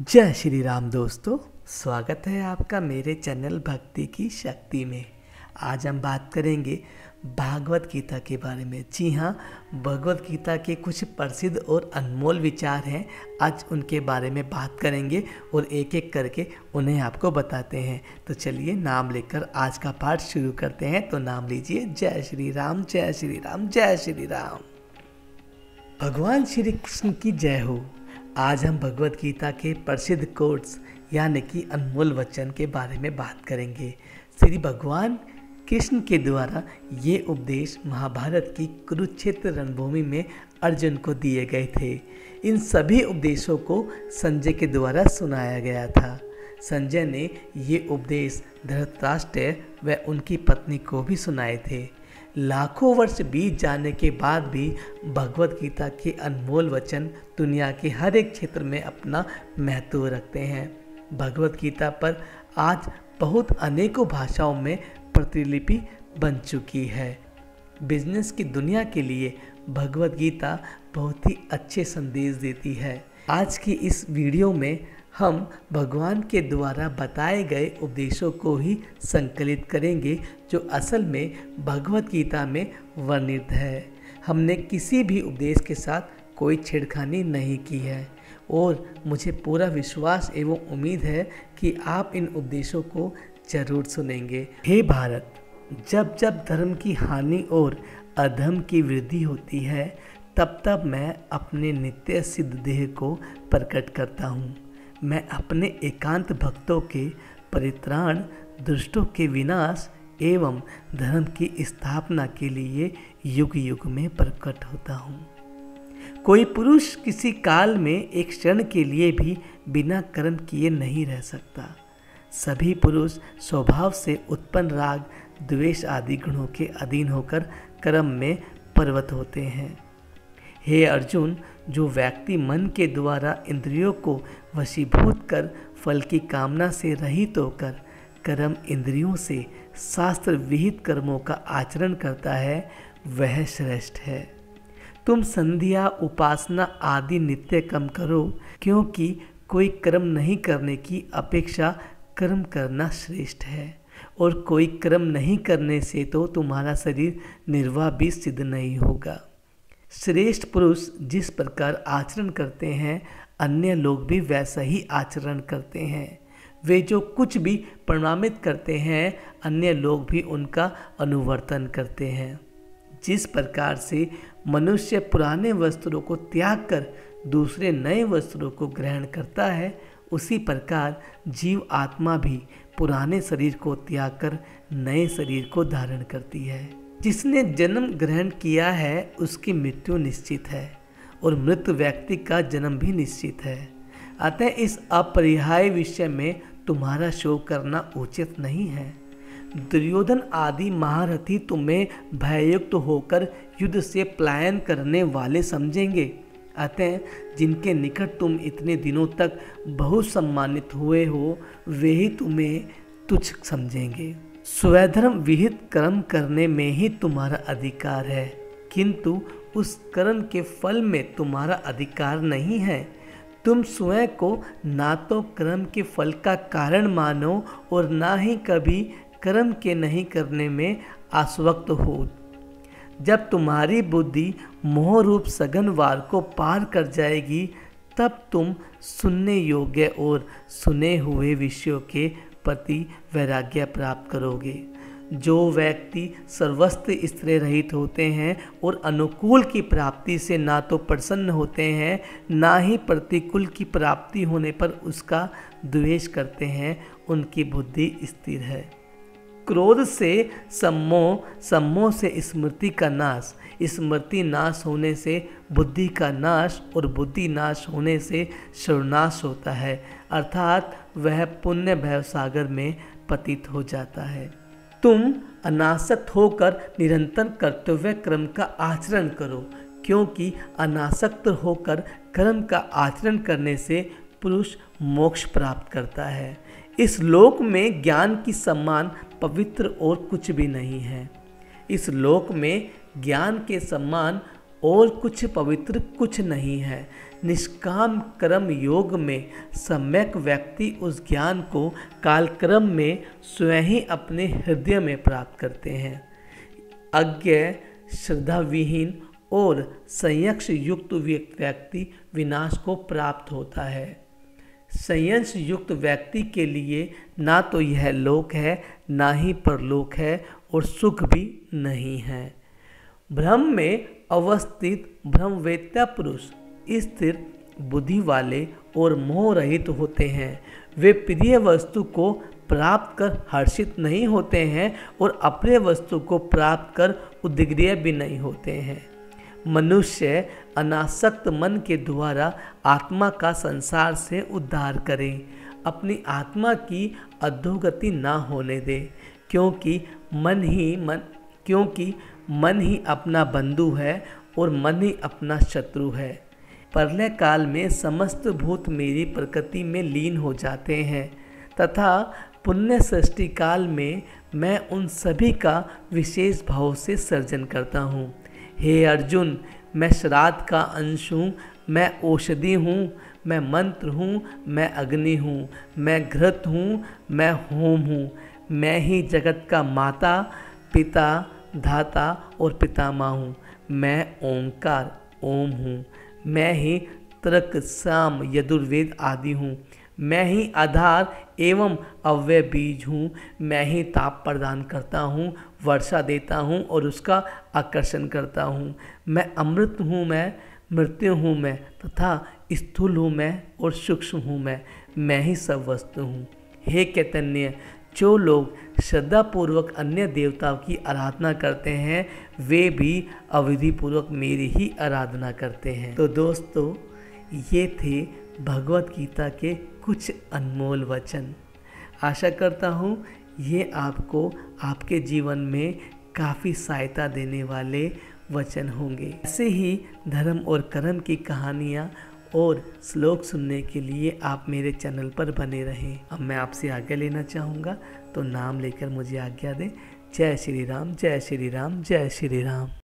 जय श्री राम दोस्तों, स्वागत है आपका मेरे चैनल भक्ति की शक्ति में। आज हम बात करेंगे भागवत गीता के बारे में। जी हाँ, भगवत गीता के कुछ प्रसिद्ध और अनमोल विचार हैं। आज उनके बारे में बात करेंगे और एक एक करके उन्हें आपको बताते हैं। तो चलिए नाम लेकर आज का पाठ शुरू करते हैं। तो नाम लीजिए, जय श्री राम, जय श्री राम, जय श्री राम। भगवान श्री कृष्ण की जय हो। आज हम भगवत गीता के प्रसिद्ध कोट्स यानी कि अनमोल वचन के बारे में बात करेंगे। श्री भगवान कृष्ण के द्वारा ये उपदेश महाभारत की कुरुक्षेत्र रणभूमि में अर्जुन को दिए गए थे। इन सभी उपदेशों को संजय के द्वारा सुनाया गया था। संजय ने ये उपदेश धृतराष्ट्र व उनकी पत्नी को भी सुनाए थे। लाखों वर्ष बीत जाने के बाद भी भगवत गीता के अनमोल वचन दुनिया के हर एक क्षेत्र में अपना महत्व रखते हैं। भगवत गीता पर आज बहुत अनेकों भाषाओं में प्रतिलिपि बन चुकी है। बिजनेस की दुनिया के लिए भगवत गीता बहुत ही अच्छे संदेश देती है। आज की इस वीडियो में हम भगवान के द्वारा बताए गए उपदेशों को ही संकलित करेंगे जो असल में भगवत गीता में वर्णित है। हमने किसी भी उपदेश के साथ कोई छेड़खानी नहीं की है और मुझे पूरा विश्वास एवं उम्मीद है कि आप इन उपदेशों को जरूर सुनेंगे। हे भारत, जब जब धर्म की हानि और अधर्म की वृद्धि होती है तब तब मैं अपने नित्य सिद्ध देह को प्रकट करता हूँ। मैं अपने एकांत भक्तों के परित्राण, दुष्टों के विनाश एवं धर्म की स्थापना के लिए युग युग में प्रकट होता हूँ। कोई पुरुष किसी काल में एक क्षण के लिए भी बिना कर्म किए नहीं रह सकता। सभी पुरुष स्वभाव से उत्पन्न राग, द्वेष आदि गुणों के अधीन होकर कर्म में प्रवृत्त होते हैं। हे अर्जुन, जो व्यक्ति मन के द्वारा इंद्रियों को वशीभूत कर फल की कामना से रहित होकर कर्म इंद्रियों से शास्त्र विहित कर्मों का आचरण करता है वह श्रेष्ठ है। तुम संध्या, उपासना आदि नित्य कर्म करो, क्योंकि कोई कर्म नहीं करने की अपेक्षा कर्म करना श्रेष्ठ है और कोई कर्म नहीं करने से तो तुम्हारा शरीर निर्वाह भी सिद्ध नहीं होगा। श्रेष्ठ पुरुष जिस प्रकार आचरण करते हैं अन्य लोग भी वैसा ही आचरण करते हैं। वे जो कुछ भी प्रमाणित करते हैं अन्य लोग भी उनका अनुवर्तन करते हैं। जिस प्रकार से मनुष्य पुराने वस्त्रों को त्याग कर दूसरे नए वस्त्रों को ग्रहण करता है, उसी प्रकार जीव आत्मा भी पुराने शरीर को त्याग कर नए शरीर को धारण करती है। जिसने जन्म ग्रहण किया है उसकी मृत्यु निश्चित है और मृत व्यक्ति का जन्म भी निश्चित है। अतः इस अपरिहार्य विषय में तुम्हारा शोक करना उचित नहीं है। दुर्योधन आदि महारथी तुम्हें भययुक्त होकर युद्ध से पलायन करने वाले समझेंगे। अतः जिनके निकट तुम इतने दिनों तक बहुत सम्मानित हुए हो वे ही तुम्हें तुच्छ समझेंगे। स्वधर्म विहित कर्म करने में ही तुम्हारा अधिकार है, किंतु उस कर्म के फल में तुम्हारा अधिकार नहीं है। तुम स्वयं को ना तो कर्म के फल का कारण मानो और ना ही कभी कर्म के नहीं करने में आसक्त हो। जब तुम्हारी बुद्धि मोह रूप सघन वार को पार कर जाएगी तब तुम सुनने योग्य और सुने हुए विषयों के प्रति वैराग्य प्राप्त करोगे। जो व्यक्ति सर्वस्त्र स्त्री रहित होते हैं और अनुकूल की प्राप्ति से ना तो प्रसन्न होते हैं ना ही प्रतिकूल की प्राप्ति होने पर उसका द्वेष करते हैं, उनकी बुद्धि स्थिर है। क्रोध से सम्मोह, सम्मोह से स्मृति का नाश, स्मृति नाश होने से बुद्धि का नाश और बुद्धि नाश होने से सर्वनाश होता है, अर्थात वह पुण्य भव सागर में पतित हो जाता है। तुम अनासक्त होकर निरंतर कर्तव्य कर्म का आचरण करो, क्योंकि अनासक्त होकर कर्म का आचरण करने से पुरुष मोक्ष प्राप्त करता है। इस लोक में ज्ञान की समान पवित्र और कुछ भी नहीं है। इस लोक में ज्ञान के समान और कुछ पवित्र कुछ नहीं है। निष्काम कर्म योग में सम्यक व्यक्ति उस ज्ञान को कालक्रम में स्वयं ही अपने हृदय में प्राप्त करते हैं। अज्ञ, श्रद्धाविहीन और संयम युक्त व्यक्ति विनाश को प्राप्त होता है। संयम युक्त व्यक्ति के लिए ना तो यह लोक है, ना ही परलोक है, और सुख भी नहीं है। ब्रह्म में अवस्थित ब्रह्मवेत्ता पुरुष स्थिर बुद्धि वाले और मोह रहित होते हैं। वे प्रिय वस्तु को प्राप्त कर हर्षित नहीं होते हैं और अप्रिय वस्तु को प्राप्त कर उद्ग्रीव भी नहीं होते हैं। मनुष्य अनासक्त मन के द्वारा आत्मा का संसार से उद्धार करे, अपनी आत्मा की अधोगति ना होने दे, क्योंकि मन ही अपना बंधु है और मन ही अपना शत्रु है। प्रलय काल में समस्त भूत मेरी प्रकृति में लीन हो जाते हैं तथा पुण्य सृष्टि काल में मैं उन सभी का विशेष भाव से सर्जन करता हूँ। हे अर्जुन, मैं श्राद्ध का अंश हूँ, मैं औषधि हूँ, मैं मंत्र हूँ, मैं अग्नि हूँ, मैं घृत हूँ, मैं होम हूँ। मैं ही जगत का माता, पिता, धाता और पितामह हूँ। मैं ओंकार ओम हूँ। मैं ही तर्क, साम, यजुर्वेद आदि हूँ। मैं ही आधार एवं अव्यय बीज हूँ। मैं ही ताप प्रदान करता हूँ, वर्षा देता हूँ और उसका आकर्षण करता हूँ। मैं अमृत हूँ, मैं मृत्यु हूँ मैं, तथा स्थूल हूँ मैं और सूक्ष्म हूँ मैं ही सब वस्तु हूँ। हे चैतन्य, जो लोग श्रद्धापूर्वक अन्य देवताओं की आराधना करते हैं वे भी अविधिपूर्वक मेरी ही आराधना करते हैं। तो दोस्तों, ये थे भगवत गीता के कुछ अनमोल वचन। आशा करता हूँ ये आपको आपके जीवन में काफ़ी सहायता देने वाले वचन होंगे। ऐसे ही धर्म और कर्म की कहानियाँ और श्लोक सुनने के लिए आप मेरे चैनल पर बने रहें। अब मैं आपसे आज्ञा लेना चाहूँगा, तो नाम लेकर मुझे आज्ञा दें। जय श्री राम, जय श्री राम, जय श्री राम।